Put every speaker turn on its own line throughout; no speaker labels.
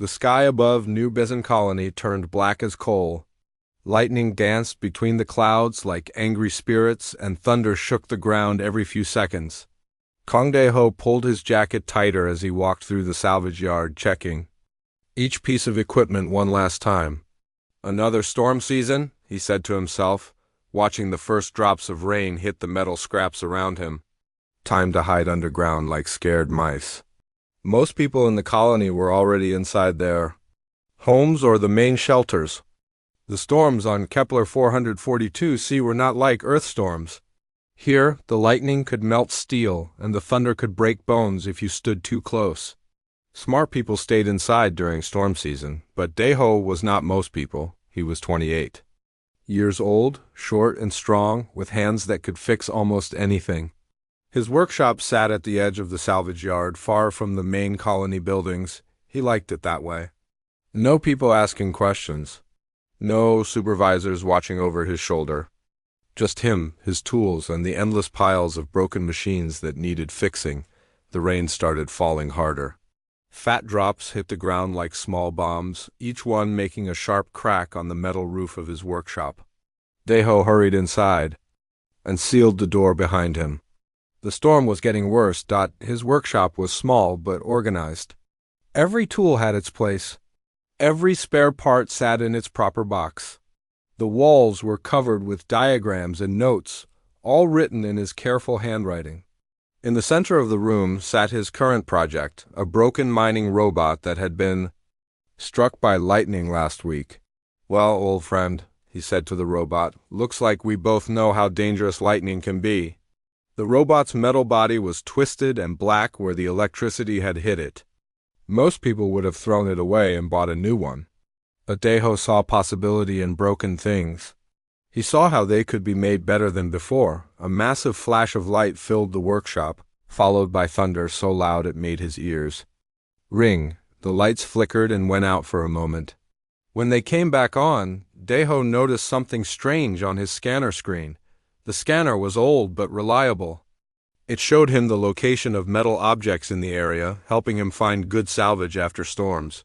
The sky above New Bison Colony turned black as coal. Lightning danced between the clouds like angry spirits, and thunder shook the ground every few seconds. Kong Dae-ho pulled his jacket tighter as he walked through the salvage yard, checking each piece of equipment one last time. Another storm season, he said to himself, watching the first drops of rain hit the metal scraps around him. Time to hide underground like scared mice. Most people in the colony were already inside their homes or the main shelters. The storms on Kepler 442c were not like Earth storms. Here, the lightning could melt steel, and the thunder could break bones if you stood too close. Smart people stayed inside during storm season, but Dae-ho was not most people. He was 28 years old, short and strong, with hands that could fix almost anything. His workshop sat at the edge of the salvage yard, far from the main colony buildings. He liked it that way. No people asking questions. No supervisors watching over his shoulder. Just him, his tools, and the endless piles of broken machines that needed fixing. The rain started falling harder. Fat drops hit the ground like small bombs, each one making a sharp crack on the metal roof of his workshop. Dae-ho hurried inside and sealed the door behind him. The storm was getting worse. His workshop was small but organized. Every tool had its place. Every spare part sat in its proper box. The walls were covered with diagrams and notes, all written in his careful handwriting. In the center of the room sat his current project, a broken mining robot that had been struck by lightning last week. "Well, old friend," he said to the robot, "looks like we both know how dangerous lightning can be." The robot's metal body was twisted and black where the electricity had hit it. Most people would have thrown it away and bought a new one. But Dae-ho saw possibility in broken things. He saw how they could be made better than before. A massive flash of light filled the workshop, followed by thunder so loud it made his ears ring. The lights flickered and went out for a moment. When they came back on, Dae-ho noticed something strange on his scanner screen. The scanner was old but reliable. It showed him the location of metal objects in the area, helping him find good salvage after storms.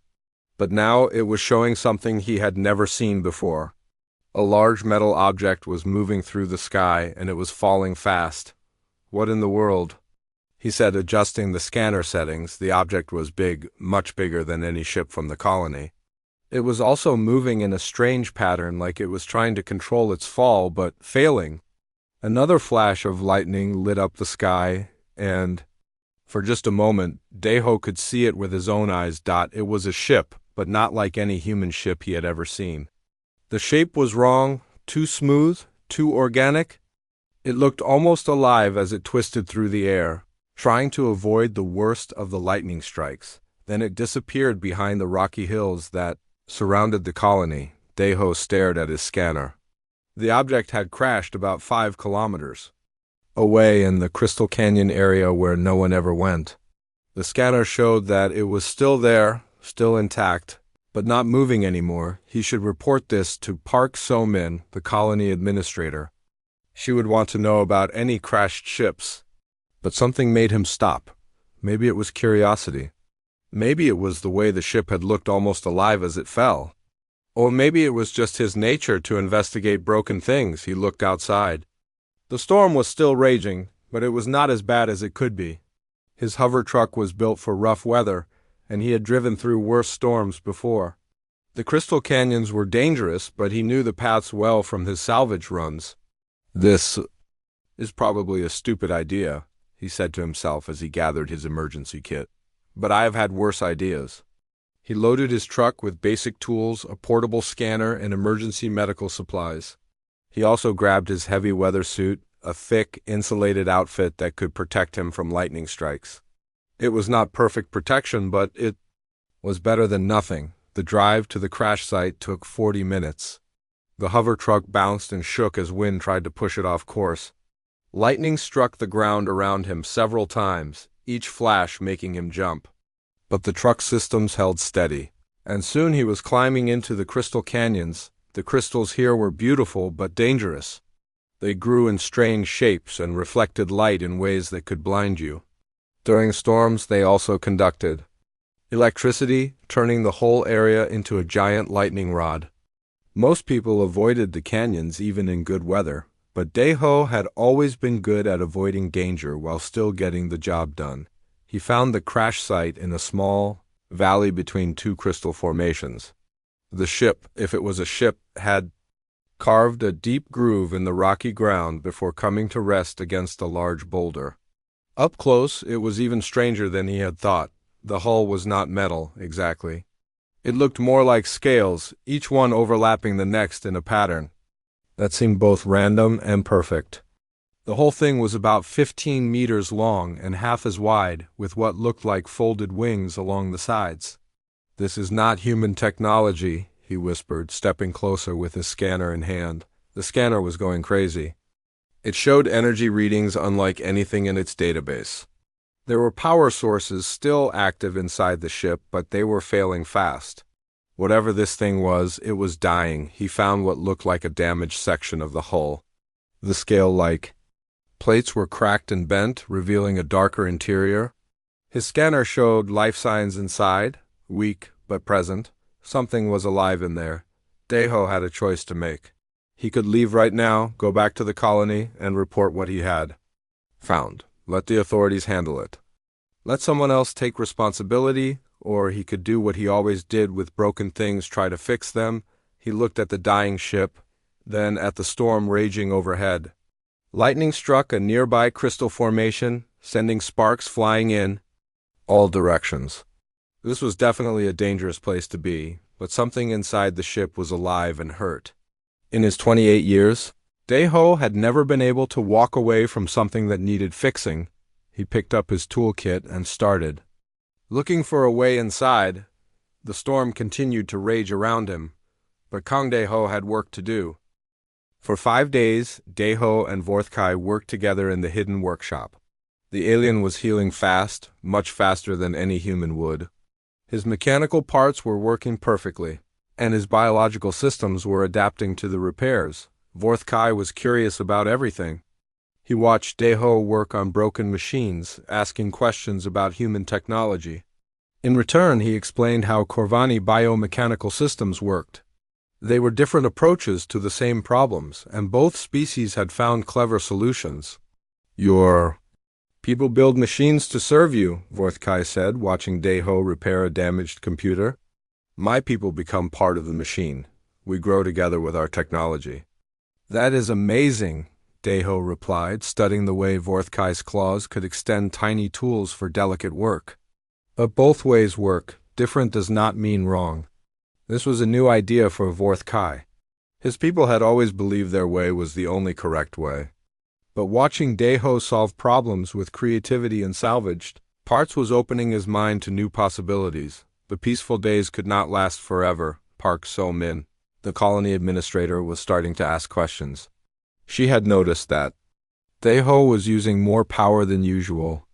But now it was showing something he had never seen before. A large metal object was moving through the sky, and it was falling fast. "What in the world?" he said, adjusting the scanner settings. The object was big, much bigger than any ship from the colony. It was also moving in a strange pattern, like it was trying to control its fall, but failing. Another flash of lightning lit up the sky, and for just a moment, Dae-ho could see it with his own eyes. It was a ship, but not like any human ship he had ever seen. The shape was wrong, too smooth, too organic. It looked almost alive as it twisted through the air, trying to avoid the worst of the lightning strikes. Then it disappeared behind the rocky hills that surrounded the colony. Dae-ho stared at his scanner. The object had crashed about 5 kilometers away in the Crystal Canyon area where no one ever went. The scanner showed that it was still there, still intact, but not moving anymore. He should report this to Park So-min, the colony administrator. She would want to know about any crashed ships. But something made him stop. Maybe it was curiosity. Maybe it was the way the ship had looked almost alive as it fell. Or maybe it was just his nature to investigate broken things. He looked outside. The storm was still raging, but it was not as bad as it could be. His hover truck was built for rough weather, and he had driven through worse storms before. The Crystal Canyons were dangerous, but he knew the paths well from his salvage runs. "This is probably a stupid idea," he said to himself as he gathered his emergency kit. "But I have had worse ideas." He loaded his truck with basic tools, a portable scanner, and emergency medical supplies. He also grabbed his heavy weather suit, a thick, insulated outfit that could protect him from lightning strikes. It was not perfect protection, but it was better than nothing. The drive to the crash site took 40 minutes. The hover truck bounced and shook as wind tried to push it off course. Lightning struck the ground around him several times, each flash making him jump. But the truck systems held steady, and soon he was climbing into the Crystal Canyons. The crystals here were beautiful but dangerous. They grew in strange shapes and reflected light in ways that could blind you. During storms, they also conducted electricity, turning the whole area into a giant lightning rod. Most people avoided the canyons even in good weather, but Daeho had always been good at avoiding danger while still getting the job done. He found the crash site in a small valley between two crystal formations. The ship, if it was a ship, had carved a deep groove in the rocky ground before coming to rest against a large boulder. Up close, it was even stranger than he had thought. The hull was not metal, exactly. It looked more like scales, each one overlapping the next in a pattern that seemed both random and perfect. The whole thing was about 15 meters long and half as wide, with what looked like folded wings along the sides. "This is not human technology," he whispered, stepping closer with his scanner in hand. The scanner was going crazy. It showed energy readings unlike anything in its database. There were power sources still active inside the ship, but they were failing fast. Whatever this thing was, it was dying. He found what looked like a damaged section of the hull. The scale-like plates were cracked and bent, revealing a darker interior. His scanner showed life signs inside, weak but present. Something was alive in there. Daeho had a choice to make. He could leave right now, go back to the colony, and report what he had found. Let the authorities handle it. Let someone else take responsibility, or he could do what he always did with broken things, try to fix them. He looked at the dying ship, then at the storm raging overhead. Lightning struck a nearby crystal formation, sending sparks flying in all directions. This was definitely a dangerous place to be, but something inside the ship was alive and hurt. In his 28 years, Daeho had never been able to walk away from something that needed fixing. He picked up his toolkit and started looking for a way inside. The storm continued to rage around him, but Kang Daeho had work to do. For 5 days, Daeho and Vorthkai worked together in the hidden workshop. The alien was healing fast, much faster than any human would. His mechanical parts were working perfectly, and his biological systems were adapting to the repairs. Vorthkai was curious about everything. He watched Daeho work on broken machines, asking questions about human technology. In return, he explained how Corvani biomechanical systems worked. They were different approaches to the same problems, and both species had found clever solutions. "Your people build machines to serve you," Vorthkai said, watching Daeho repair a damaged computer. "My people become part of the machine. We grow together with our technology." "That is amazing," Daeho replied, studying the way Vorthkai's claws could extend tiny tools for delicate work. But both ways work. Different does not mean wrong. This was a new idea for Vorthkai. His people had always believed their way was the only correct way. But watching Daeho solve problems with creativity and salvaged parts was opening his mind to new possibilities. The peaceful days could not last forever. Park So-min, the colony administrator, was starting to ask questions. She had noticed that Daeho was using more power than usual.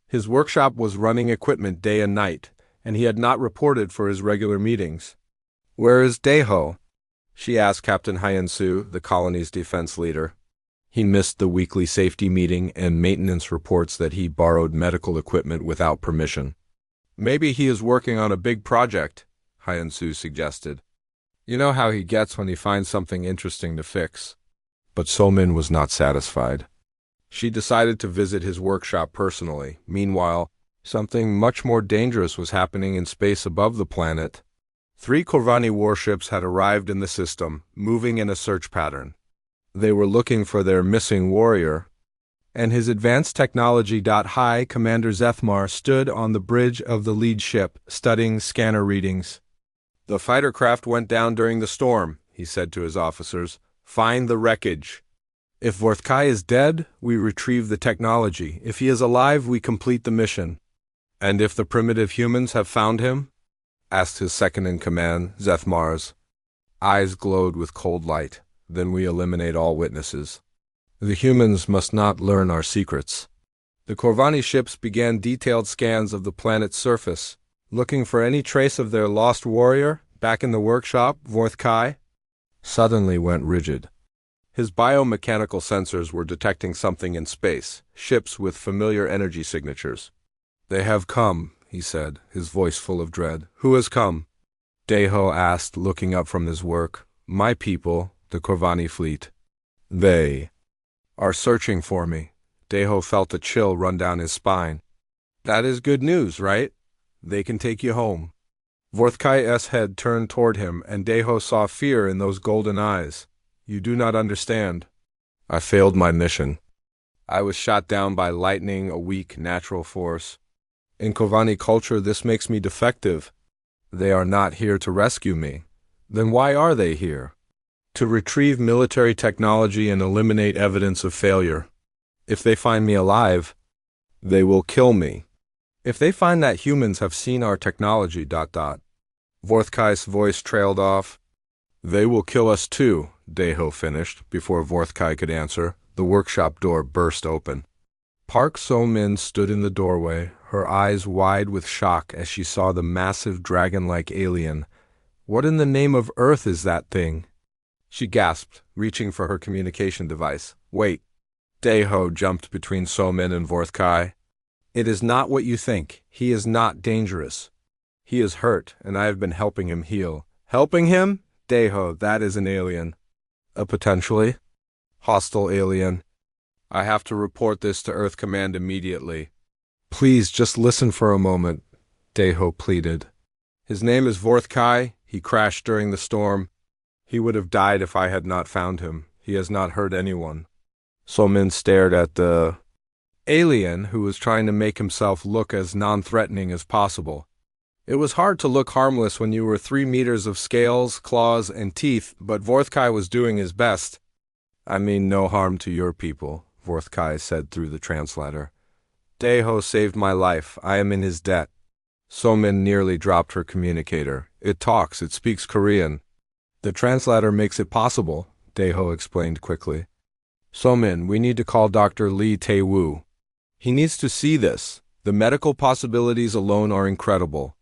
His workshop was running equipment day and night, and he had not reported for his regular meetings. "Where is Daeho?" she asked Captain Hyen-soo, the colony's defense leader. He missed the weekly safety meeting and maintenance reports that he borrowed medical equipment without permission. "Maybe he is working on a big project," Hyen-soo suggested. "You know how he gets when he finds something interesting to fix." But So-min was not satisfied. She decided to visit his workshop personally. Meanwhile, something much more dangerous was happening in space above the planet. 3 Corvani warships had arrived in the system, moving in a search pattern. They were looking for their missing warrior, and his advanced technology. High Commander Zethmar stood on the bridge of the lead ship, studying scanner readings. "The fighter craft went down during the storm," he said to his officers. "Find the wreckage. If Vorthkai is dead, we retrieve the technology. If he is alive, we complete the mission." "And if the primitive humans have found him?" asked his second-in-command, Zethmar's eyes glowed with cold light. "Then we eliminate all witnesses. The humans must not learn our secrets." The Corvani ships began detailed scans of the planet's surface, looking for any trace of their lost warrior. Back in the workshop, Vorthkai suddenly went rigid. His biomechanical sensors were detecting something in space, ships with familiar energy signatures. "They have come," he said, his voice full of dread. Who has come? Deho asked, looking up from his work. My people, the Corvani fleet. They are searching for me. Deho felt a chill run down his spine. That is good news, right? They can take you home. Vorthkai's head turned toward him, and Deho saw fear in those golden eyes. You do not understand. I failed my mission. I was shot down by lightning, a weak natural force. In Corvani culture, this makes me defective. They are not here to rescue me. Then why are they here? To retrieve military technology and eliminate evidence of failure. If they find me alive, they will kill me. If they find that humans have seen our technology, Vorthkai's voice trailed off. They will kill us too, Deho finished. Before Vorthkai could answer, the workshop door burst open. Park So-min stood in the doorway, her eyes wide with shock as she saw the massive dragon-like alien. What in the name of Earth is that thing? She gasped, reaching for her communication device. Wait. Deho jumped between So-min and Vorthkai. It is not what you think. He is not dangerous. He is hurt, and I have been helping him heal. Helping him? Deho, that is an alien. A potentially hostile alien. I have to report this to Earth Command immediately. Please, just listen for a moment, Deho pleaded. His name is Vorthkai. He crashed during the storm. He would have died if I had not found him. He has not hurt anyone. So-min stared at the alien, who was trying to make himself look as non-threatening as possible. It was hard to look harmless when you were 3 meters of scales, claws, and teeth, but Vorthkai was doing his best. I mean no harm to your people, Vorthkai said through the translator. Deho saved my life. I am in his debt. So-min nearly dropped her communicator. It talks. It speaks Korean. The translator makes it possible, Deho explained quickly. So-min, we need to call Dr. Lee Tae-woo. He needs to see this. The medical possibilities alone are incredible.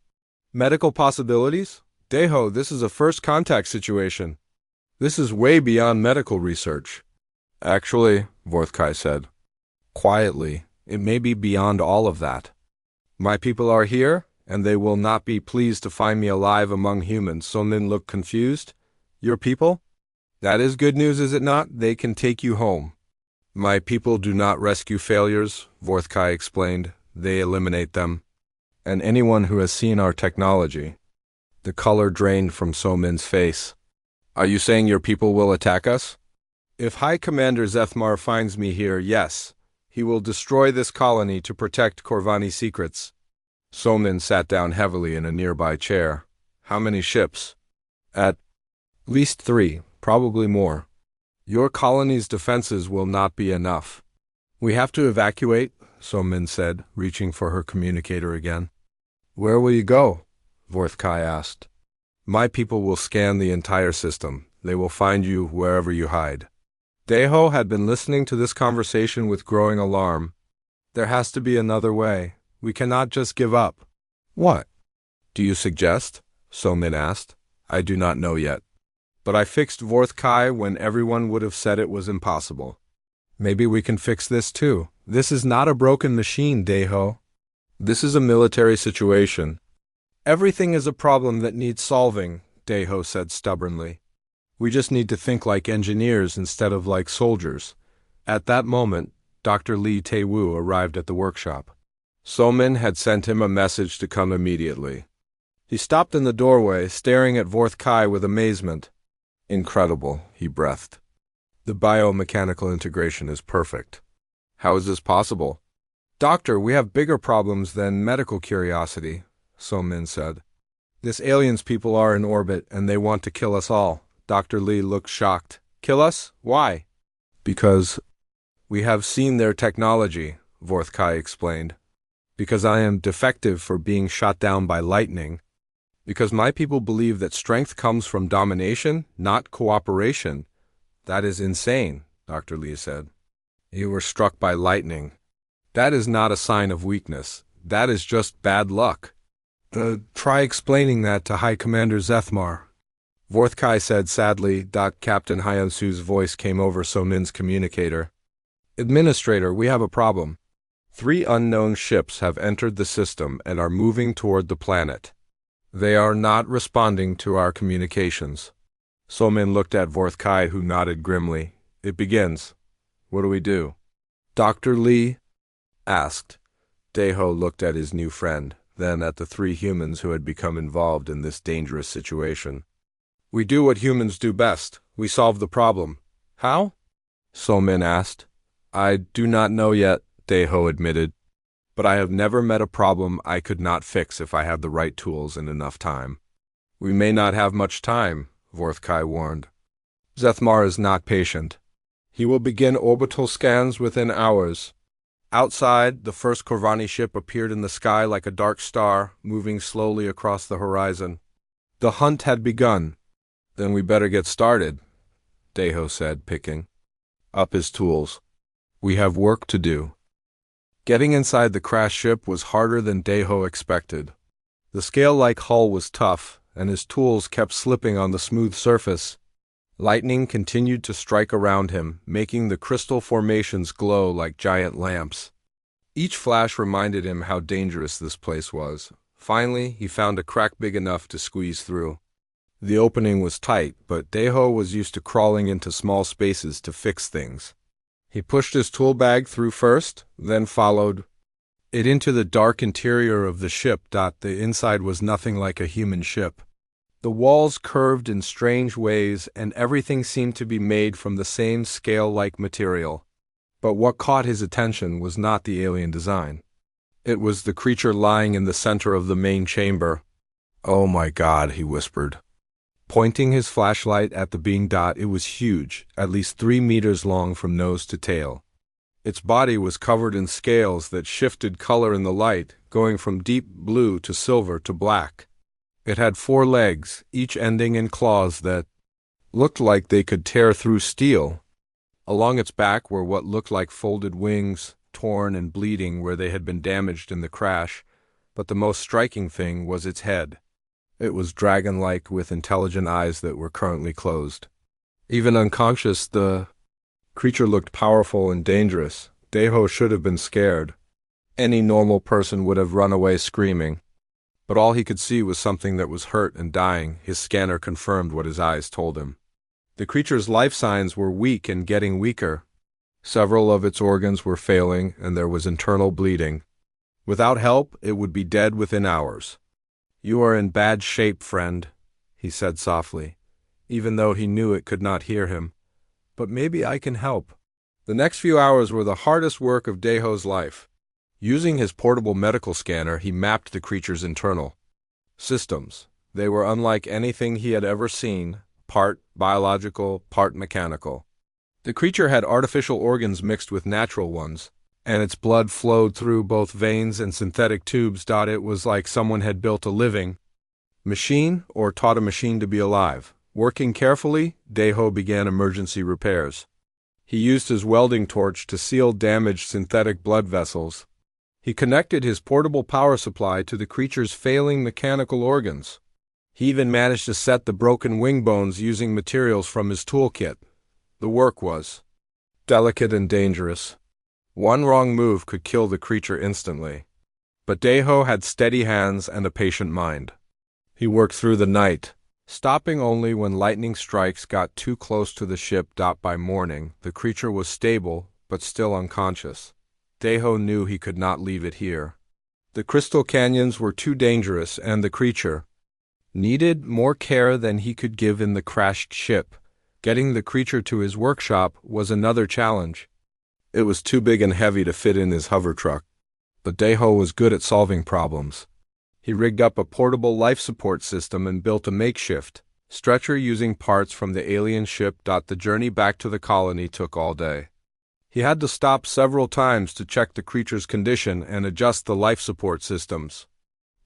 Medical possibilities? Deho, this is a first contact situation. This is way beyond medical research. Actually, Vorthkai said, quietly, it may be beyond all of that. My people are here, and they will not be pleased to find me alive among humans. So-min looked confused. Your people? That is good news, is it not? They can take you home. My people do not rescue failures, Vorthkai explained. They eliminate them. And anyone who has seen our technology. The color drained from So-min's face. Are you saying your people will attack us? If High Commander Zethmar finds me here, yes. He will destroy this colony to protect Corvani secrets. So-min sat down heavily in a nearby chair. How many ships? At least 3, probably more. Your colony's defenses will not be enough. We have to evacuate, So-min said, reaching for her communicator again. Where will you go? Vorthkai asked. My people will scan the entire system. They will find you wherever you hide. Deho had been listening to this conversation with growing alarm. There has to be another way. We cannot just give up. What do you suggest? So-min asked. I do not know yet. But I fixed Vorthkai when everyone would have said it was impossible. Maybe we can fix this too. This is not a broken machine, Deho. This is a military situation. Everything is a problem that needs solving, Deho said stubbornly. We just need to think like engineers instead of like soldiers. At that moment, Dr. Lee Tae-woo arrived at the workshop. So-min had sent him a message to come immediately. He stopped in the doorway, staring at Vorthkai with amazement. Incredible, he breathed. The biomechanical integration is perfect. How is this possible? Doctor, we have bigger problems than medical curiosity, So-min said. This aliens people are in orbit, and they want to kill us all. Dr. Lee looked shocked. Kill us? Why? Because we have seen their technology, Vorthkai explained. Because I am defective for being shot down by lightning. Because my people believe that strength comes from domination, not cooperation. That is insane, Dr. Lee said. You were struck by lightning. That is not a sign of weakness. That is just bad luck. Try explaining that to High Commander Zethmar. Vorthkai said sadly. Captain Hyun-su's voice came over So-min's communicator. Administrator, we have a problem. 3 unknown ships have entered the system and are moving toward the planet. They are not responding to our communications. Somin looked at Vorthkai, who nodded grimly. It begins. What do we do? Dr. Lee asked. Deho looked at his new friend, then at the 3 humans who had become involved in this dangerous situation. We do what humans do best. We solve the problem. How? Somin asked. I do not know yet, Deho admitted. But I have never met a problem I could not fix if I had the right tools and enough time. We may not have much time, Vorthkai warned. Zethmar is not patient. He will begin orbital scans within hours. Outside, the first Korvani ship appeared in the sky like a dark star, moving slowly across the horizon. The hunt had begun. Then we better get started, Deho said, picking up his tools. We have work to do. Getting inside the crashed ship was harder than Deho expected. The scale-like hull was tough, and his tools kept slipping on the smooth surface. Lightning continued to strike around him, making the crystal formations glow like giant lamps. Each flash reminded him how dangerous this place was. Finally, he found a crack big enough to squeeze through. The opening was tight, but Deho was used to crawling into small spaces to fix things. He pushed his tool bag through first, then followed it into the dark interior of the ship. The inside was nothing like a human ship. The walls curved in strange ways, and everything seemed to be made from the same scale-like material. But what caught his attention was not the alien design. It was the creature lying in the center of the main chamber. "Oh my God," he whispered, pointing his flashlight at the being. It was huge, at least 3 meters long from nose to tail. Its body was covered in scales that shifted color in the light, going from deep blue to silver to black. It had 4 legs, each ending in claws that looked like they could tear through steel. Along its back were what looked like folded wings, torn and bleeding where they had been damaged in the crash, but the most striking thing was its head. It was dragon-like with intelligent eyes that were currently closed. Even unconscious, the creature looked powerful and dangerous. Deho should have been scared. Any normal person would have run away screaming. But all he could see was something that was hurt and dying. His scanner confirmed what his eyes told him. The creature's life signs were weak and getting weaker. Several of its organs were failing, and there was internal bleeding. Without help, it would be dead within hours. "You are in bad shape, friend," he said softly, even though he knew it could not hear him. "But maybe I can help." The next few hours were the hardest work of Deho's life. Using his portable medical scanner, he mapped the creature's internal systems. They were unlike anything he had ever seen, part biological, part mechanical. The creature had artificial organs mixed with natural ones, and its blood flowed through both veins and synthetic tubes. It was like someone had built a living machine or taught a machine to be alive. Working carefully, Deho began emergency repairs. He used his welding torch to seal damaged synthetic blood vessels. He connected his portable power supply to the creature's failing mechanical organs. He even managed to set the broken wing bones using materials from his toolkit. The work was delicate and dangerous. One wrong move could kill the creature instantly. But Deho had steady hands and a patient mind. He worked through the night, stopping only when lightning strikes got too close to the ship. By morning, the creature was stable, but still unconscious. Deho knew he could not leave it here. The crystal canyons were too dangerous, and the creature needed more care than he could give in the crashed ship. Getting the creature to his workshop was another challenge. It was too big and heavy to fit in his hover truck. But Deho was good at solving problems. He rigged up a portable life support system and built a makeshift stretcher using parts from the alien ship. The journey back to the colony took all day. He had to stop several times to check the creature's condition and adjust the life support systems.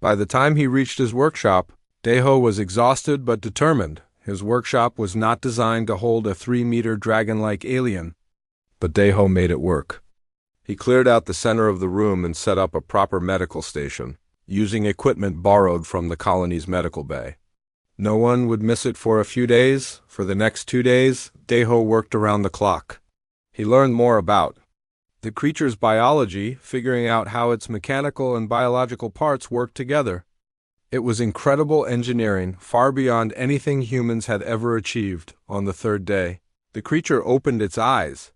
By the time he reached his workshop, Deho was exhausted but determined. His workshop was not designed to hold a 3-meter dragon-like alien, but Deho made it work. He cleared out the center of the room and set up a proper medical station, using equipment borrowed from the colony's medical bay. No one would miss it for a few days. For the next 2 days, Deho worked around the clock. He learned more about the creature's biology, figuring out how its mechanical and biological parts worked together. It was incredible engineering, far beyond anything humans had ever achieved. On the third day, the creature opened its eyes.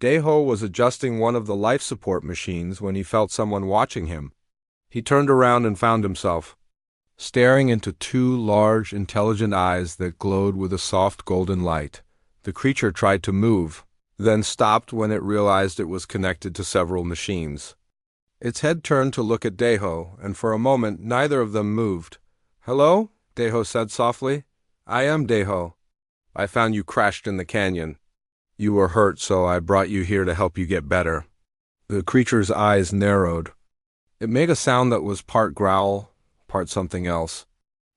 Deho was adjusting one of the life support machines when he felt someone watching him. He turned around and found himself staring into two large, intelligent eyes that glowed with a soft golden light. The creature tried to move, then stopped when it realized it was connected to several machines. Its head turned to look at Deho, and for a moment neither of them moved. "Hello?" Deho said softly. "I am Deho. I found you crashed in the canyon. You were hurt, so I brought you here to help you get better." The creature's eyes narrowed. It made a sound that was part growl, part something else.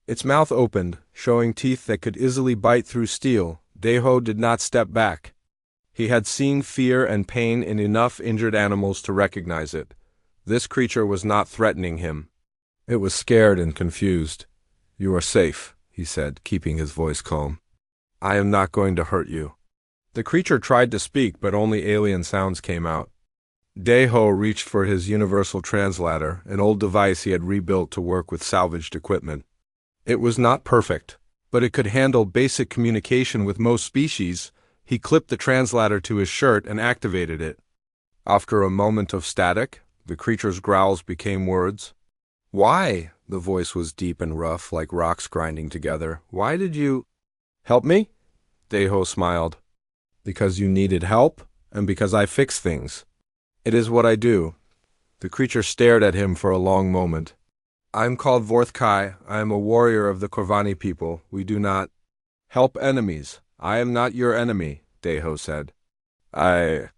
Its mouth opened, showing teeth that could easily bite through steel. Deho did not step back. He had seen fear and pain in enough injured animals to recognize it. This creature was not threatening him. It was scared and confused. "You are safe," he said, keeping his voice calm. "I am not going to hurt you." The creature tried to speak, but only alien sounds came out. Deho reached for his universal translator, an old device he had rebuilt to work with salvaged equipment. It was not perfect, but it could handle basic communication with most species. He clipped the translator to his shirt and activated it. After a moment of static, the creature's growls became words. "Why?" The voice was deep and rough, like rocks grinding together. "Why did you help me?" Deho smiled. "Because you needed help, and because I fix things. It is what I do." The creature stared at him for a long moment. "I am called Vorthkai. I am a warrior of the Corvani people. We do not help enemies. I am not your enemy," Deho said. "I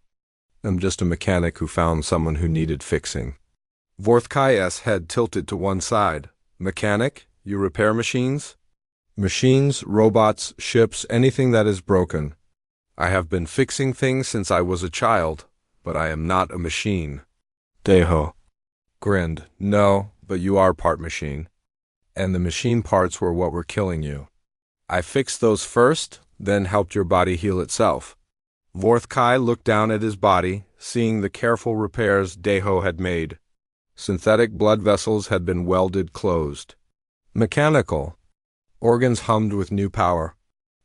am just a mechanic who found someone who needed fixing." Vorthkai's head tilted to one side. "Mechanic? You repair machines?" "Machines, robots, ships, anything that is broken. I have been fixing things since I was a child, but I am not a machine." Deho grinned. "No, but you are part machine. And the machine parts were what were killing you. I fixed those first, then helped your body heal itself." Vorthkai looked down at his body, seeing the careful repairs Deho had made. Synthetic blood vessels had been welded closed. Mechanical. Organs hummed with new power.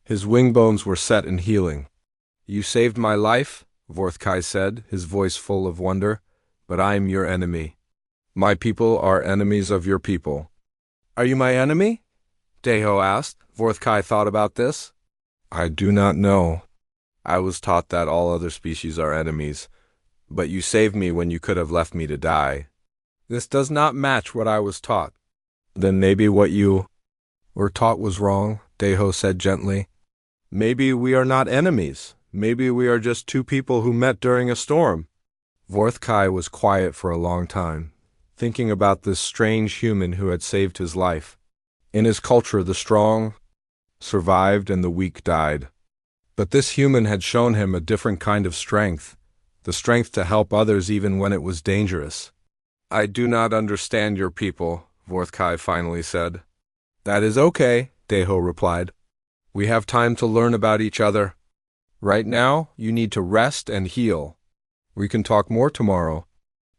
His wing bones were set in healing. "You saved my life," Vorthkai said, his voice full of wonder, "but I am your enemy. My people are enemies of your people." "Are you my enemy?" Deho asked. Vorthkai thought about this. "I do not know. I was taught that all other species are enemies, but you saved me when you could have left me to die." "This does not match what I was taught." "Then maybe what you were taught was wrong," Deho said gently. "Maybe we are not enemies. Maybe we are just two people who met during a storm." Vorthkai was quiet for a long time, thinking about this strange human who had saved his life. In his culture, the strong survived and the weak died. But this human had shown him a different kind of strength, the strength to help others even when it was dangerous. "I do not understand your people," Vorthkai finally said. "That is okay," Deho replied. "We have time to learn about each other. Right now, you need to rest and heal. We can talk more tomorrow."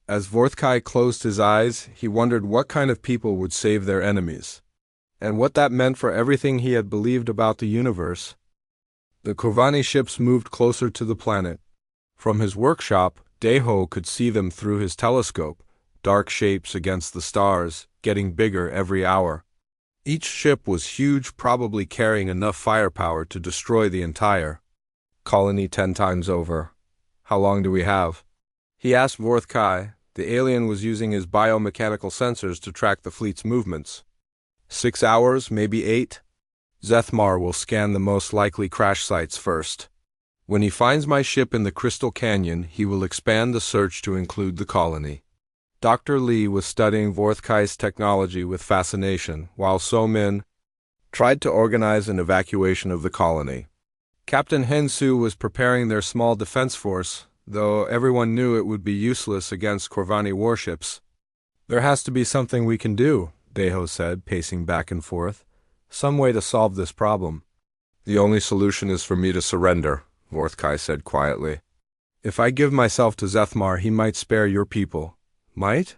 As Vorthkai closed his eyes, he wondered what kind of people would save their enemies, and what that meant for everything he had believed about the universe. The Corvani ships moved closer to the planet. From his workshop, Deho could see them through his telescope, dark shapes against the stars, getting bigger every hour. Each ship was huge, probably carrying enough firepower to destroy the entire colony 10 times over. "How long do we have?" he asked Vorthkai. The alien was using his biomechanical sensors to track the fleet's movements. 6 hours, maybe 8. Zethmar will scan the most likely crash sites first. When he finds my ship in the Crystal Canyon, he will expand the search to include the colony. Dr. Lee was studying Vorthkai's technology with fascination, while So-Min tried to organize an evacuation of the colony. Captain Hensu was preparing their small defense force, though everyone knew it would be useless against Corvani warships. "There has to be something we can do," Deho said, pacing back and forth. "Some way to solve this problem." "The only solution is for me to surrender," Vorthkai said quietly. If I give myself to Zethmar, he might spare your people. Might?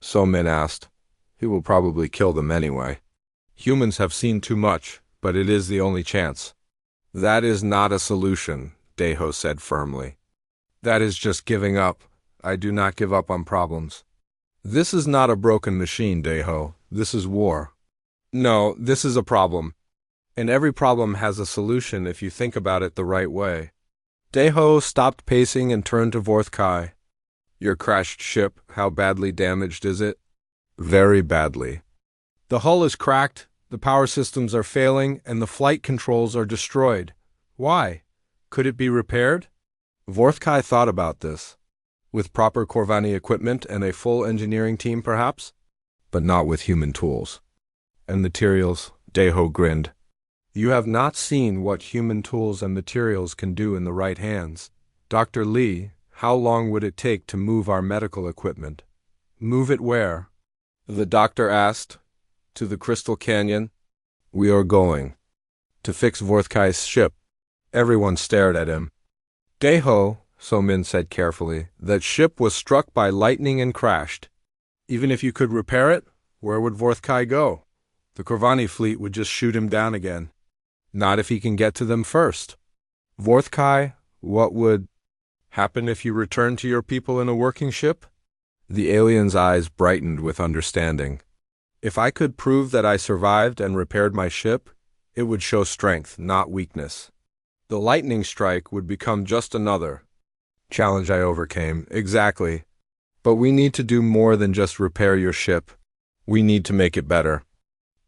So Min asked. He will probably kill them anyway. Humans have seen too much, but it is the only chance. That is not a solution, Deho said firmly. That is just giving up. I do not give up on problems. This is not a broken machine, Deho. This is war. No, this is a problem. And every problem has a solution if you think about it the right way. Deho stopped pacing and turned to Vorthkai. Your crashed ship, how badly damaged is it? Very badly. The hull is cracked, the power systems are failing, and the flight controls are destroyed. Why? Could it be repaired? Vorthkai thought about this. With proper Corvani equipment and a full engineering team, perhaps? But not with human tools. And materials, Deho grinned. You have not seen what human tools and materials can do in the right hands. Dr. Lee, how long would it take to move our medical equipment? Move it where? The doctor asked. To the Crystal Canyon. We are going. To fix Vorthkai's ship. Everyone stared at him. Deho, So Min said carefully, that ship was struck by lightning and crashed. Even if you could repair it, where would Vorthkai go? The Corvani fleet would just shoot him down again. Not if he can get to them first. Vorthkai, what would happen if you returned to your people in a working ship? The alien's eyes brightened with understanding. If I could prove that I survived and repaired my ship, it would show strength, not weakness. The lightning strike would become just another challenge I overcame. Exactly. But we need to do more than just repair your ship. We need to make it better.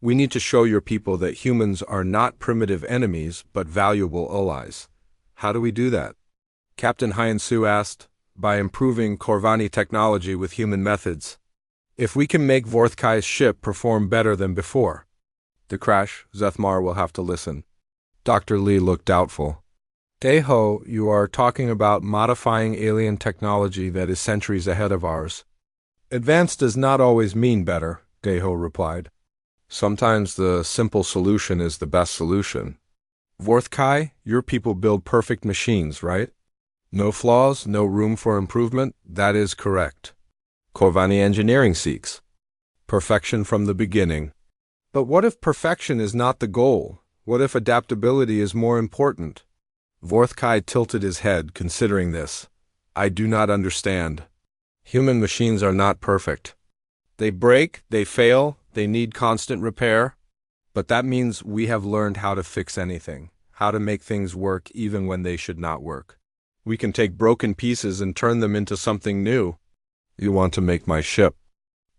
We need to show your people that humans are not primitive enemies, but valuable allies. How do we do that? Captain Hyan-Su asked. By improving Corvani technology with human methods. If we can make Vorthkai's ship perform better than before. The crash, Zethmar will have to listen. Dr. Lee looked doubtful. Deho, you are talking about modifying alien technology that is centuries ahead of ours. Advanced does not always mean better, Deho replied. Sometimes the simple solution is the best solution. Vorthkai, your people build perfect machines, right? No flaws, no room for improvement? That is correct. Corvani engineering seeks perfection from the beginning. But what if perfection is not the goal? What if adaptability is more important? Vorthkai tilted his head, considering this. I do not understand. Human machines are not perfect. They break, they fail, they need constant repair. But that means we have learned how to fix anything, how to make things work even when they should not work. We can take broken pieces and turn them into something new. You want to make my ship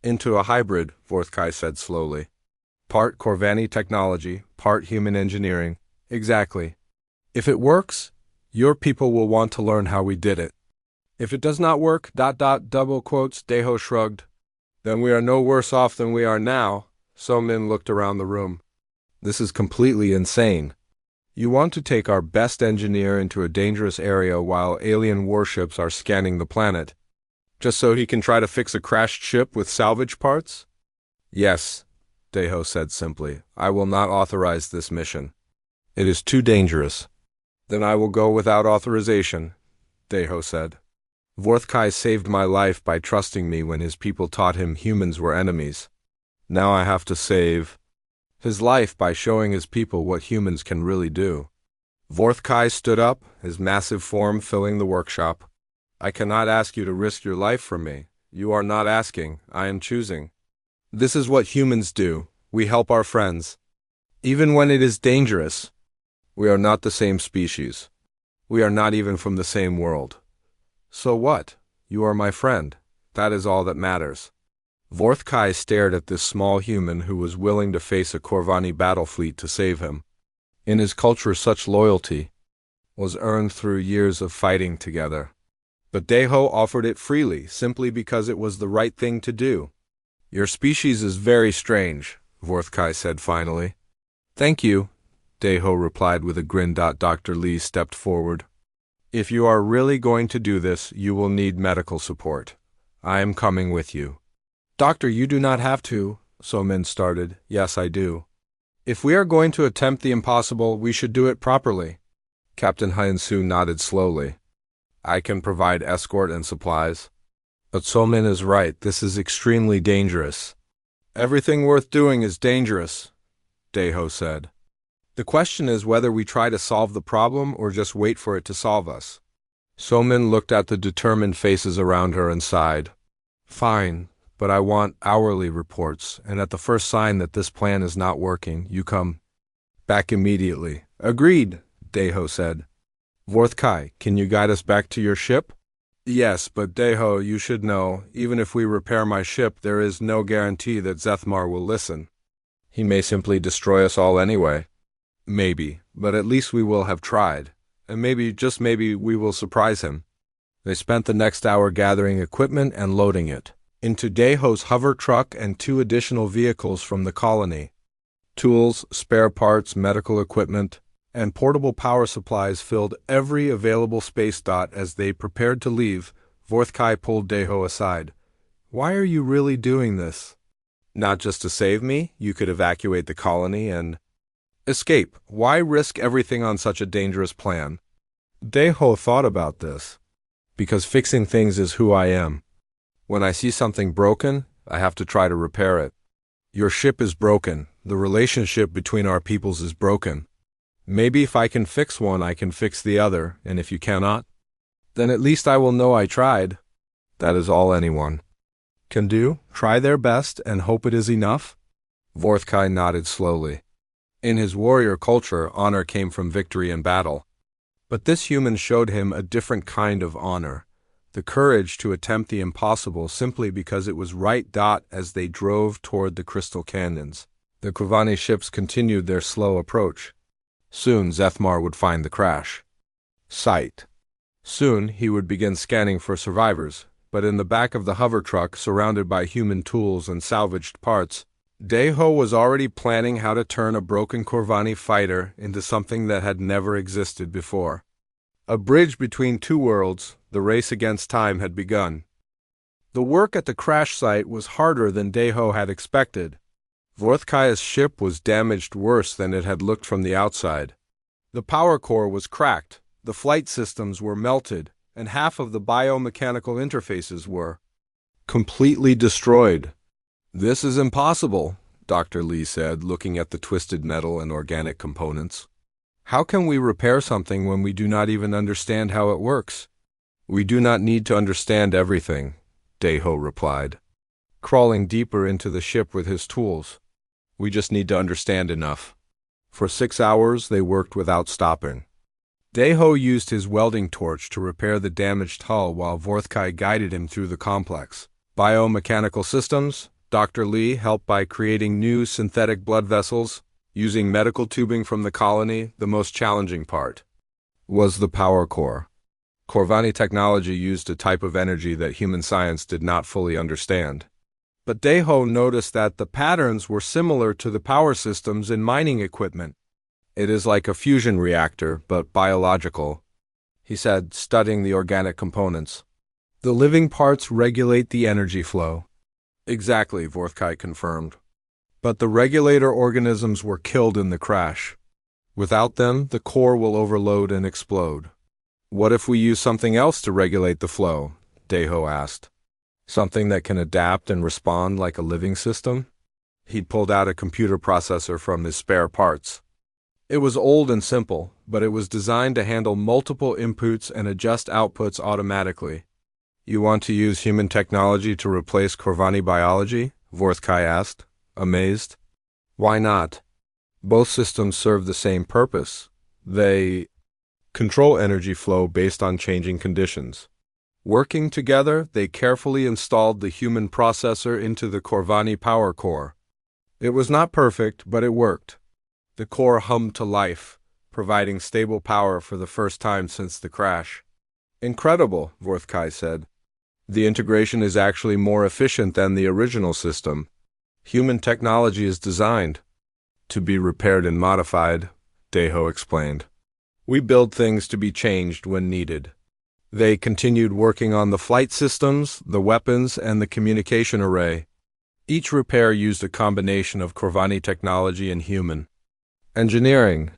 into a hybrid, Vorthkai said slowly. Part Corvani technology, part human engineering. Exactly. If it works, your people will want to learn how we did it. If it does not work, double quotes, Deho shrugged. Then we are no worse off than we are now. So Min looked around the room. This is completely insane. You want to take our best engineer into a dangerous area while alien warships are scanning the planet, just so he can try to fix a crashed ship with salvage parts? Yes, Deho said simply. I will not authorize this mission. It is too dangerous. Then I will go without authorization, Deho said. Vorthkai saved my life by trusting me when his people taught him humans were enemies. Now I have to save his life by showing his people what humans can really do. Vorthkai stood up, his massive form filling the workshop. I cannot ask you to risk your life for me. You are not asking, I am choosing. This is what humans do. We help our friends. Even when it is dangerous. We are not the same species. We are not even from the same world. So what? You are my friend. That is all that matters. Vorthkai stared at this small human who was willing to face a Corvani battle fleet to save him. In his culture, such loyalty was earned through years of fighting together. But Deho offered it freely, simply because it was the right thing to do. Your species is very strange, Vorthkai said finally. Thank you, Deho replied with a grin. Dr. Lee stepped forward. If you are really going to do this, you will need medical support. I am coming with you. Doctor, you do not have to, So Min started. Yes, I do. If we are going to attempt the impossible, we should do it properly. Captain Hyan-Su nodded slowly. I can provide escort and supplies. But Somin is right, this is extremely dangerous. Everything worth doing is dangerous, Deho said. The question is whether we try to solve the problem or just wait for it to solve us. Somin looked at the determined faces around her and sighed. Fine, but I want hourly reports, and at the first sign that this plan is not working, you come back immediately. Agreed, Deho said. Vorthkai, can you guide us back to your ship? Yes, but Deho, you should know, even if we repair my ship, there is no guarantee that Zethmar will listen. He may simply destroy us all anyway. Maybe, but at least we will have tried. And maybe, just maybe, we will surprise him. They spent the next hour gathering equipment and loading it into Deho's hover truck and 2 additional vehicles from the colony. Tools, spare parts, medical equipment, and portable power supplies filled every available space dot. As they prepared to leave, Vorthkai pulled Deho aside. Why are you really doing this? Not just to save me, you could evacuate the colony and escape. Why risk everything on such a dangerous plan? Deho thought about this. Because fixing things is who I am. When I see something broken, I have to try to repair it. Your ship is broken. The relationship between our peoples is broken. Maybe if I can fix one, I can fix the other, and if you cannot, then at least I will know I tried. That is all anyone can do. Try their best and hope it is enough. Vorthkai nodded slowly. In his warrior culture, honor came from victory in battle. But this human showed him a different kind of honor, the courage to attempt the impossible simply because it was right. As they drove toward the crystal canyons, the Kravani ships continued their slow approach. Soon Zethmar would find the crash site. Soon he would begin scanning for survivors, but in the back of the hover truck, surrounded by human tools and salvaged parts, Deho was already planning how to turn a broken Corvani fighter into something that had never existed before. A bridge between 2 worlds, the race against time had begun. The work at the crash site was harder than Deho had expected. Vorthkai's ship was damaged worse than it had looked from the outside. The power core was cracked, the flight systems were melted, and half of the biomechanical interfaces were completely destroyed. This is impossible, Dr. Lee said, looking at the twisted metal and organic components. How can we repair something when we do not even understand how it works? We do not need to understand everything, Deho replied, crawling deeper into the ship with his tools. We just need to understand enough. For 6 hours, they worked without stopping. Deho used his welding torch to repair the damaged hull while Vorthkai guided him through the complex biomechanical systems. Dr. Lee helped by creating new synthetic blood vessels, using medical tubing from the colony. The most challenging part was the power core. Corvani technology used a type of energy that human science did not fully understand. But Deho noticed that the patterns were similar to the power systems in mining equipment. It is like a fusion reactor, but biological, he said, studying the organic components. The living parts regulate the energy flow. Exactly, Vorthkai confirmed. But the regulator organisms were killed in the crash. Without them, the core will overload and explode. What if we use something else to regulate the flow? Deho asked. Something that can adapt and respond like a living system? He'd pulled out a computer processor from his spare parts. It was old and simple, but it was designed to handle multiple inputs and adjust outputs automatically. You want to use human technology to replace Corvani biology? Vorthkai asked, amazed. Why not? Both systems serve the same purpose. They control energy flow based on changing conditions. Working together, they carefully installed the human processor into the Corvani power core. It was not perfect, but it worked. The core hummed to life, providing stable power for the first time since the crash. Incredible, Vorthkai said. The integration is actually more efficient than the original system. Human technology is designed to be repaired and modified, Deho explained. We build things to be changed when needed. They continued working on the flight systems, the weapons, and the communication array. Each repair used a combination of Corvani technology and human engineering.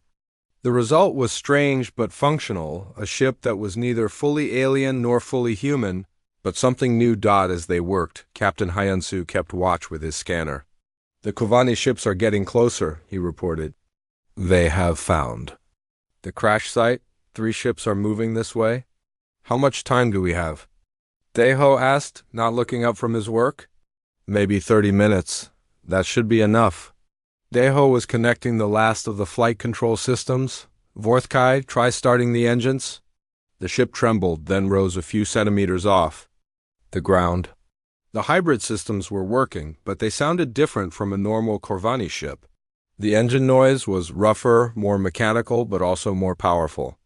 The result was strange but functional, a ship that was neither fully alien nor fully human, but something new. As they worked, Captain Hyansu kept watch with his scanner. The Kovani ships are getting closer, he reported. They have found the crash site. 3 ships are moving this way. How much time do we have? Deho asked, not looking up from his work. Maybe 30 minutes. That should be enough. Deho was connecting the last of the flight control systems. Vorthkai, try starting the engines. The ship trembled, then rose a few centimeters off the ground. The hybrid systems were working, but they sounded different from a normal Corvani ship. The engine noise was rougher, more mechanical, but also more powerful.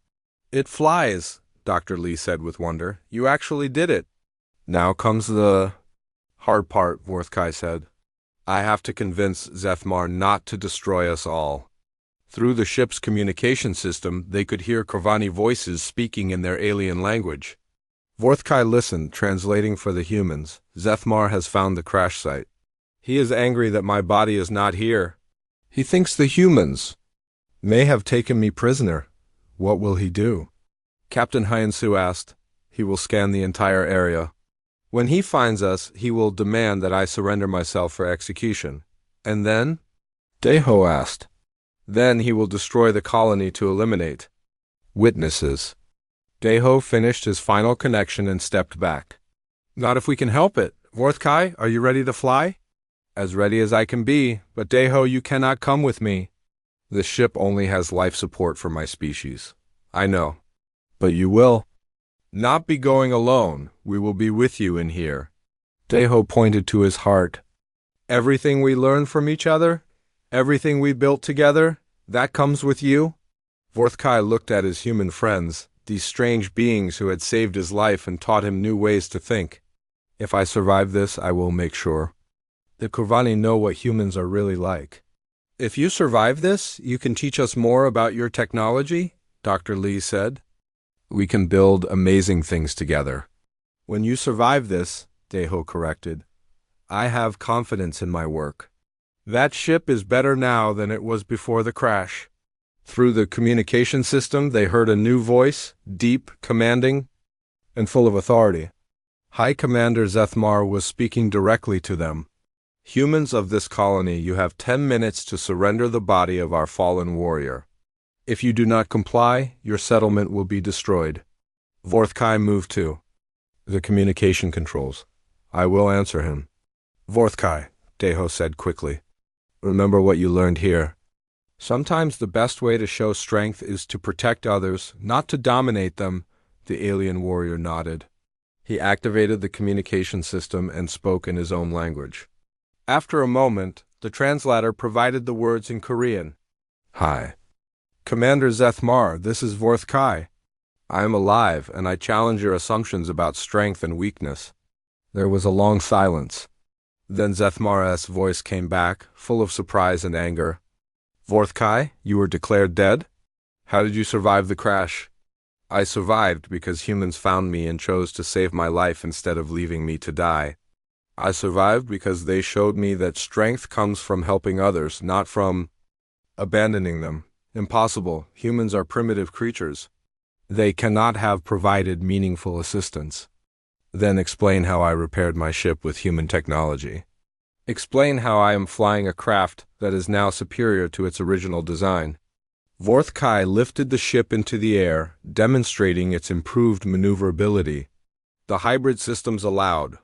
It flies, Dr. Lee said with wonder. You actually did it. Now comes the hard part, Vorthkai said. I have to convince Zethmar not to destroy us all. Through the ship's communication system, they could hear Corvani voices speaking in their alien language. Vorthkai listened, translating for the humans. Zethmar has found the crash site. He is angry that my body is not here. He thinks the humans may have taken me prisoner. What will he do? Captain Hyansu asked. He will scan the entire area. When he finds us, he will demand that I surrender myself for execution. And then? Deho asked. Then he will destroy the colony to eliminate witnesses. Deho finished his final connection and stepped back. Not if we can help it. Vorthkai, are you ready to fly? As ready as I can be, but Deho, you cannot come with me. This ship only has life support for my species. I know. But you will not be going alone. We will be with you in here. Deho pointed to his heart. Everything we learned from each other, everything we built together, that comes with you? Vorthkai looked at his human friends, these strange beings who had saved his life and taught him new ways to think. If I survive this, I will make sure the Corvani know what humans are really like. If you survive this, you can teach us more about your technology, Dr. Lee said. We can build amazing things together. When you survive this, Deho corrected, I have confidence in my work. That ship is better now than it was before the crash. Through the communication system, they heard a new voice, deep, commanding, and full of authority. High Commander Zethmar was speaking directly to them. Humans of this colony, you have 10 minutes to surrender the body of our fallen warrior. If you do not comply, your settlement will be destroyed. Vorthkai moved to the communication controls. I will answer him. Vorthkai, Deho said quickly. Remember what you learned here. Sometimes the best way to show strength is to protect others, not to dominate them, the alien warrior nodded. He activated the communication system and spoke in his own language. After a moment, the translator provided the words in Korean. Hi. Commander Zethmar, this is Vorthkai. I am alive, and I challenge your assumptions about strength and weakness. There was a long silence. Then Zethmar's voice came back, full of surprise and anger. Vorthkai, you were declared dead? How did you survive the crash? I survived because humans found me and chose to save my life instead of leaving me to die. I survived because they showed me that strength comes from helping others, not from abandoning them. Impossible. Humans are primitive creatures. They cannot have provided meaningful assistance. Then explain how I repaired my ship with human technology. Explain how I am flying a craft that is now superior to its original design. Vorthkai lifted the ship into the air, demonstrating its improved maneuverability. The hybrid systems allowed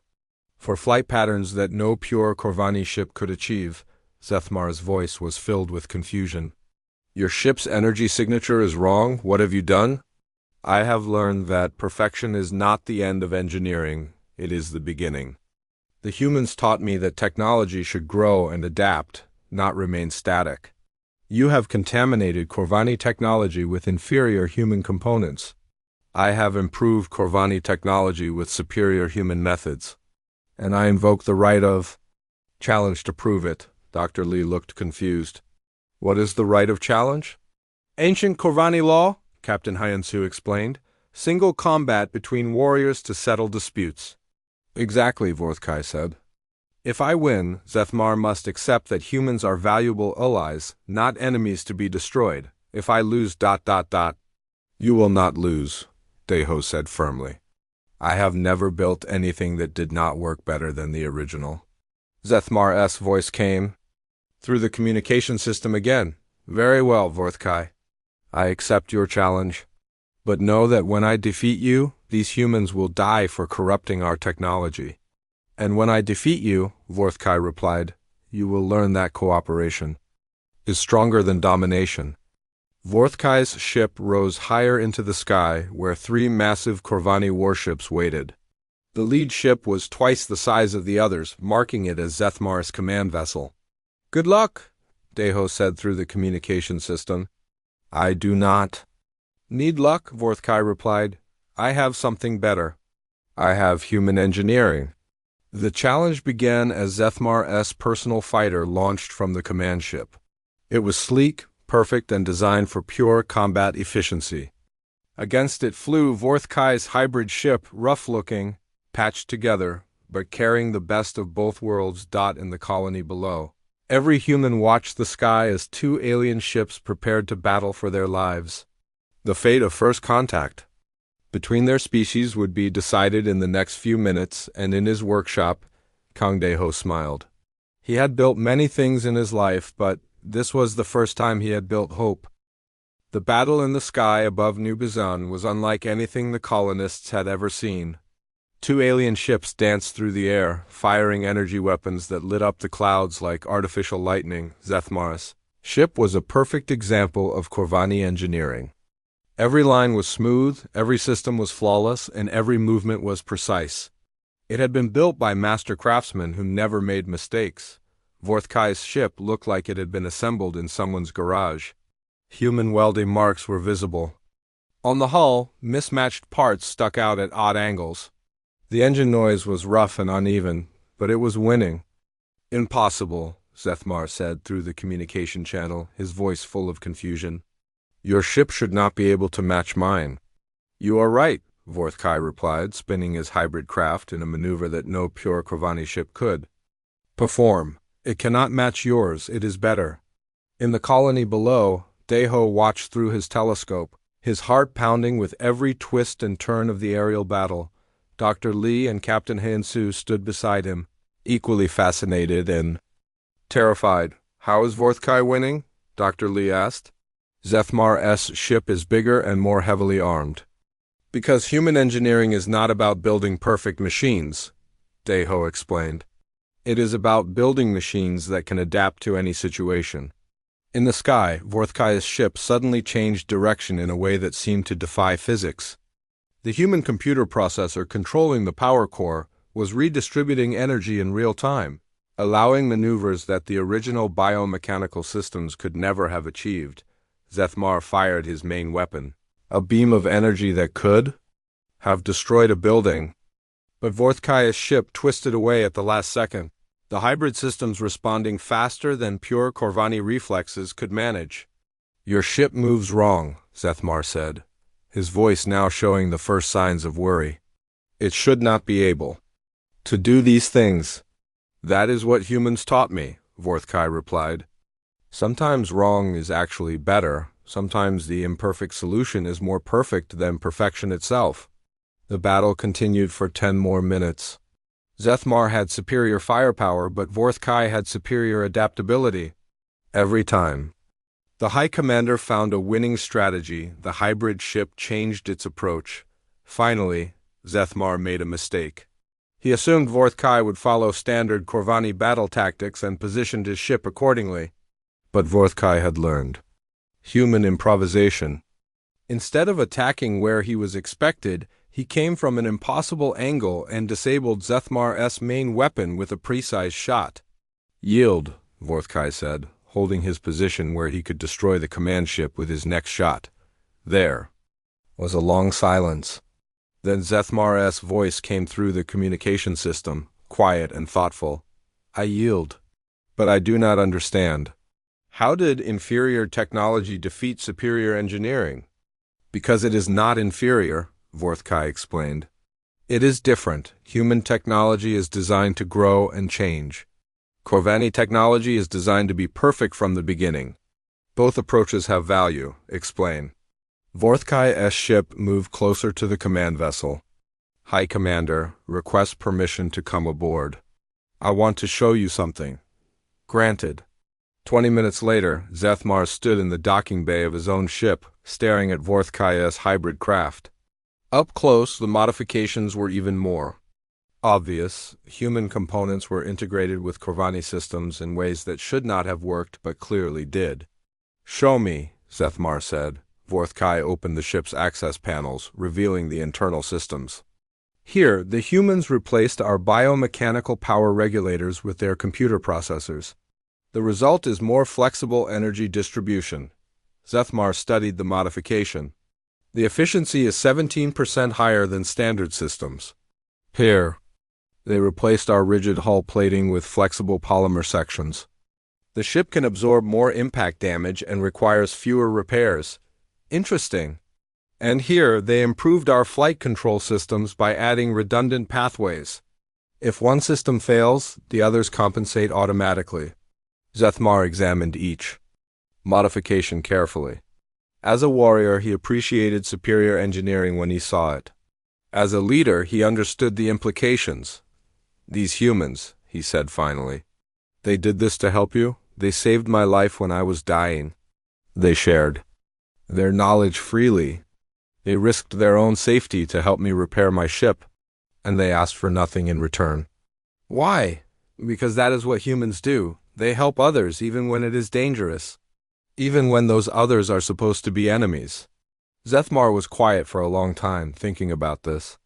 for flight patterns that no pure Corvani ship could achieve. Zethmar's voice was filled with confusion. Your ship's energy signature is wrong. What have you done? I have learned that perfection is not the end of engineering. It is the beginning. The humans taught me that technology should grow and adapt, not remain static. You have contaminated Corvani technology with inferior human components. I have improved Corvani technology with superior human methods. And I invoke the right of challenge to prove it. Dr. Lee looked confused. What is the right of challenge? Ancient Corvani law, Captain Hyansu explained. Single combat between warriors to settle disputes. Exactly, Vorthkai said. If I win, Zethmar must accept that humans are valuable allies, not enemies to be destroyed. If I lose ... You will not lose, Deho said firmly. I have never built anything that did not work better than the original. Zethmar's voice came through the communication system again. Very well, Vorthkai. I accept your challenge. But know that when I defeat you, these humans will die for corrupting our technology. And when I defeat you, Vorthkai replied, you will learn that cooperation is stronger than domination. Vorthkai's ship rose higher into the sky, where 3 massive Corvani warships waited. The lead ship was twice the size of the others, marking it as Zethmar's command vessel. Good luck, Deho said through the communication system. I do not need luck, Vorthkai replied. I have something better. I have human engineering. The challenge began as Zethmar's personal fighter launched from the command ship. It was sleek, perfect, and designed for pure combat efficiency. Against it flew Vorthkai's hybrid ship, rough-looking, patched together, but carrying the best of both worlds in the colony below. Every human watched the sky as 2 alien ships prepared to battle for their lives. The fate of first contact between their species would be decided in the next few minutes, and in his workshop, Kangdeho smiled. He had built many things in his life, but this was the first time he had built hope. The battle in the sky above New Bizan was unlike anything the colonists had ever seen. 2 alien ships danced through the air, firing energy weapons that lit up the clouds like artificial lightning. Zethmar's ship was a perfect example of Corvani engineering. Every line was smooth, every system was flawless, and every movement was precise. It had been built by master craftsmen who never made mistakes. Vorthkai's ship looked like it had been assembled in someone's garage. Human welding marks were visible. On the hull, mismatched parts stuck out at odd angles. The engine noise was rough and uneven, but it was winning. Impossible, Zethmar said through the communication channel, his voice full of confusion. Your ship should not be able to match mine. You are right, Vorthkai replied, spinning his hybrid craft in a maneuver that no pure Corvani ship could perform. It cannot match yours, it is better. In the colony below, Deho watched through his telescope, his heart pounding with every twist and turn of the aerial battle. Dr. Li and Captain Heinsu stood beside him, equally fascinated and terrified. How is Vorthkai winning? Dr. Li asked. Zethmar's ship is bigger and more heavily armed. Because human engineering is not about building perfect machines, Deho explained. It is about building machines that can adapt to any situation. In the sky, Vorthkai's ship suddenly changed direction in a way that seemed to defy physics. The human computer processor controlling the power core was redistributing energy in real time, allowing maneuvers that the original biomechanical systems could never have achieved. Zethmar fired his main weapon, a beam of energy that could have destroyed a building. But Vorthkai's ship twisted away at the last second, the hybrid systems responding faster than pure Corvani reflexes could manage. Your ship moves wrong, Zethmar said, his voice now showing the first signs of worry. It should not be able to do these things. That is what humans taught me, Vorthkai replied. Sometimes wrong is actually better. Sometimes the imperfect solution is more perfect than perfection itself. The battle continued for 10 more minutes. Zethmar had superior firepower, but Vorthkai had superior adaptability. Every time the High Commander found a winning strategy, the hybrid ship changed its approach. Finally, Zethmar made a mistake. He assumed Vorthkai would follow standard Corvani battle tactics and positioned his ship accordingly. But Vorthkai had learned human improvisation. Instead of attacking where he was expected, he came from an impossible angle and disabled Zethmar's main weapon with a precise shot. Yield, Vorthkai said, holding his position where he could destroy the command ship with his next shot. There was a long silence. Then Zethmar's voice came through the communication system, quiet and thoughtful. I yield, but I do not understand. How did inferior technology defeat superior engineering? Because it is not inferior, Vorthkai explained. It is different. Human technology is designed to grow and change. Corvani technology is designed to be perfect from the beginning. Both approaches have value. Explain. Vorthkai's ship moved closer to the command vessel. High Commander, request permission to come aboard. I want to show you something. Granted. 20 minutes later, Zethmar stood in the docking bay of his own ship, staring at Vorthkai's hybrid craft. Up close, the modifications were even more obvious. Human components were integrated with Corvani systems in ways that should not have worked but clearly did. Show me, Zethmar said. Vorthkai opened the ship's access panels, revealing the internal systems. Here, the humans replaced our biomechanical power regulators with their computer processors. The result is more flexible energy distribution. Zethmar studied the modification. The efficiency is 17% higher than standard systems. Here, they replaced our rigid hull plating with flexible polymer sections. The ship can absorb more impact damage and requires fewer repairs. Interesting. And here, they improved our flight control systems by adding redundant pathways. If one system fails, the others compensate automatically. Zethmar examined each modification carefully. As a warrior, he appreciated superior engineering when he saw it. As a leader, he understood the implications. These humans, he said finally. They did this to help you? They saved my life when I was dying. They shared their knowledge freely. They risked their own safety to help me repair my ship, and they asked for nothing in return. Why? Because that is what humans do. They help others even when it is dangerous, even when those others are supposed to be enemies. Zethmar was quiet for a long time, thinking about this.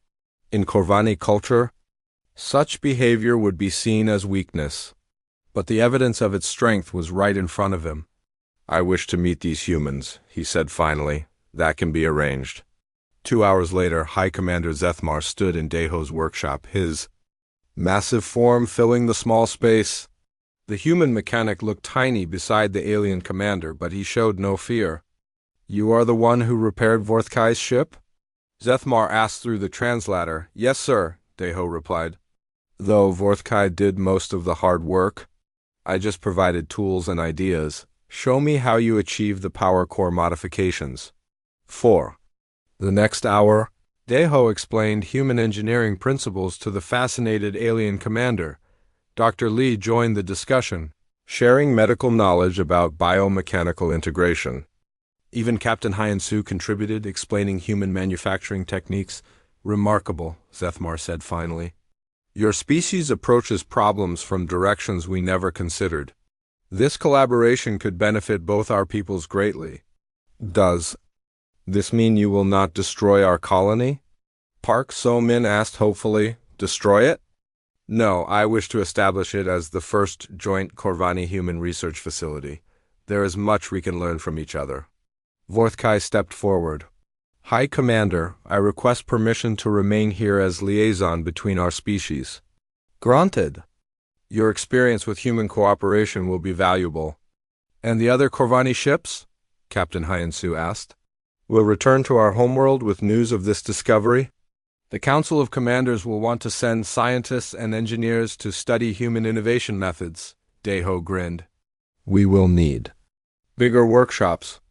In Corvani culture, such behavior would be seen as weakness, but the evidence of its strength was right in front of him. I wish to meet these humans, he said finally. That can be arranged. 2 hours later, High Commander Zethmar stood in Deho's workshop, his massive form filling the small space. The human mechanic looked tiny beside the alien commander, but he showed no fear. You are the one who repaired Vorthkai's ship? Zethmar asked through the translator. Yes, sir, Deho replied. Though Vorthkai did most of the hard work, I just provided tools and ideas. Show me how you achieve the power core modifications. 4. The next hour, Deho explained human engineering principles to the fascinated alien commander. Dr. Lee joined the discussion, sharing medical knowledge about biomechanical integration. Even Captain Hyensu contributed, explaining human manufacturing techniques. Remarkable, Zethmar said finally. Your species approaches problems from directions we never considered. This collaboration could benefit both our peoples greatly. Does this mean you will not destroy our colony? Park So-min asked hopefully. Destroy it? No, I wish to establish it as the first joint Corvani human research facility. There is much we can learn from each other. Vorthkai stepped forward. High Commander, I request permission to remain here as liaison between our species. Granted. Your experience with human cooperation will be valuable. And the other Corvani ships? Captain Hyensu asked. We'll return to our homeworld with news of this discovery. The Council of Commanders will want to send scientists and engineers to study human innovation methods, Deho grinned. We will need bigger workshops.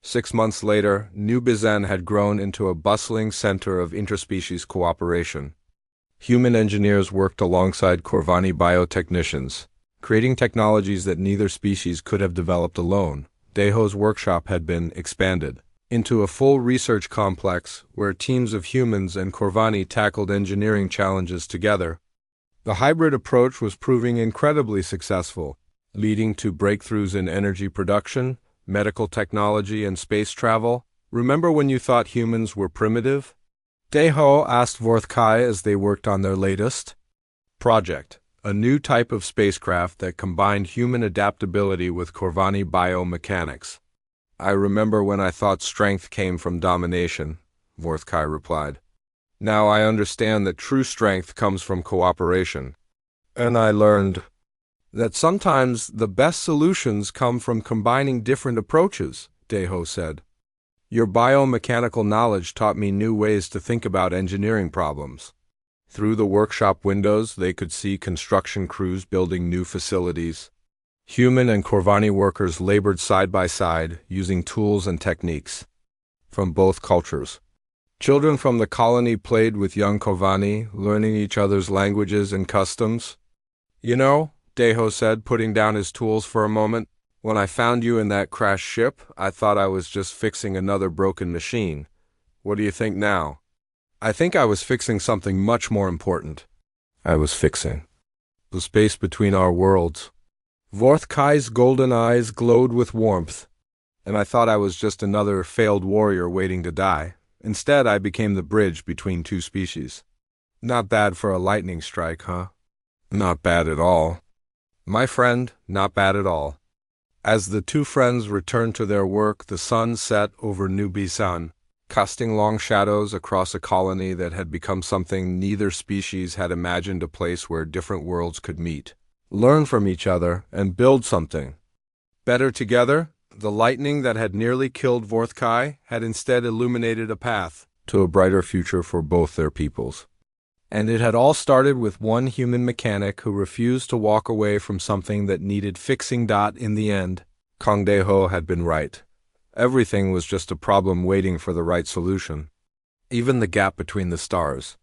6 months later, New Bizen had grown into a bustling center of interspecies cooperation. Human engineers worked alongside Corvani biotechnicians, creating technologies that neither species could have developed alone. Deho's workshop had been expanded into a full research complex where teams of humans and Corvani tackled engineering challenges together. The hybrid approach was proving incredibly successful, leading to breakthroughs in energy production, medical technology, and space travel. Remember when you thought humans were primitive? Deho asked Vorthkai as they worked on their latest project, a new type of spacecraft that combined human adaptability with Corvani biomechanics. I remember when I thought strength came from domination, Vorthkai replied. Now I understand that true strength comes from cooperation. And I learned that sometimes the best solutions come from combining different approaches, Deho said. Your biomechanical knowledge taught me new ways to think about engineering problems. Through the workshop windows, they could see construction crews building new facilities. Human and Corvani workers labored side by side, using tools and techniques from both cultures. Children from the colony played with young Corvani, learning each other's languages and customs. You know, Deho said, putting down his tools for a moment, when I found you in that crashed ship, I thought I was just fixing another broken machine. What do you think now? I think I was fixing something much more important. I was fixing the space between our worlds. Vorthkai's golden eyes glowed with warmth, and I thought I was just another failed warrior waiting to die. Instead, I became the bridge between two species. Not bad for a lightning strike, huh? Not bad at all. My friend, not bad at all. As the two friends returned to their work, the sun set over New Bisan, casting long shadows across a colony that had become something neither species had imagined, a place where different worlds could meet, learn from each other, and build something better together. The lightning that had nearly killed Vorthkai had instead illuminated a path to a brighter future for both their peoples. And it had all started with one human mechanic who refused to walk away from something that needed fixing. In the end, Kong Daeho had been right. Everything was just a problem waiting for the right solution. Even the gap between the stars.